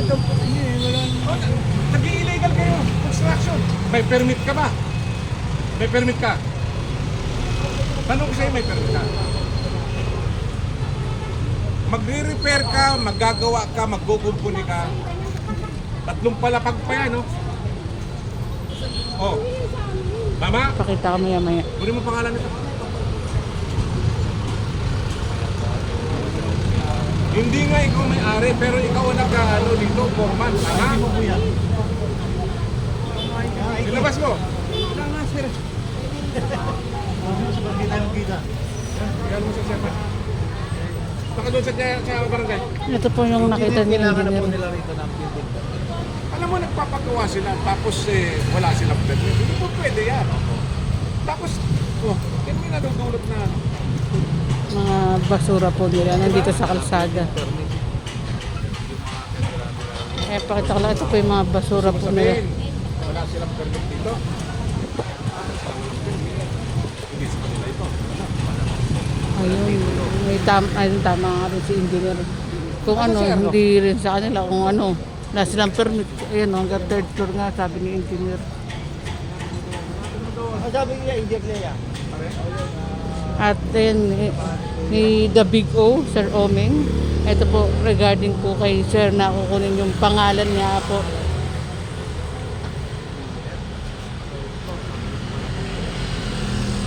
daw po yun eh. Wala. Nag-illegal kayo. Construction. May permit ka ba? May permit ka? Tanong ko sa'yo, may permit ka? Magre-repair ka, maggagawa ka, magkukumpuni ka. Tatlong palapag pa yan, no? Oh. Tama? Pakita ko maya-maya. Kunin mo pangalan nito. Hindi nga ikaw may-ari, pero ikaw ang nag-ano dito, foreman. Tama? Ilabas mo. Wala nga, sir. Iyan mo sa siyempre. Baka doon sa barangay. Ito po yung nakita ni engineer. nila rito ng building. Alam mo, nagpapagawa sila, tapos wala silang permit. Hindi po pwede yan. Tapos, yan may nadudulot na ano. Mga basura po nila nandito sa kalsada. Eh, pakita ko lang. Ito po yung mga basura po nila. Sabihin, wala silang permit dito. Hindi sa kanila ito. Ayun, may tama nga rin si engineer. Kung ano, hindi rin sa kanila. Kung ano, wala silang permit. Ayun, hanggang third floor nga, sabi ni engineer. Sabi niya, hindi niya. At then, ni The Big O, Sir Omeng. Ito po, regarding po kay Sir na kukunin yung pangalan niya po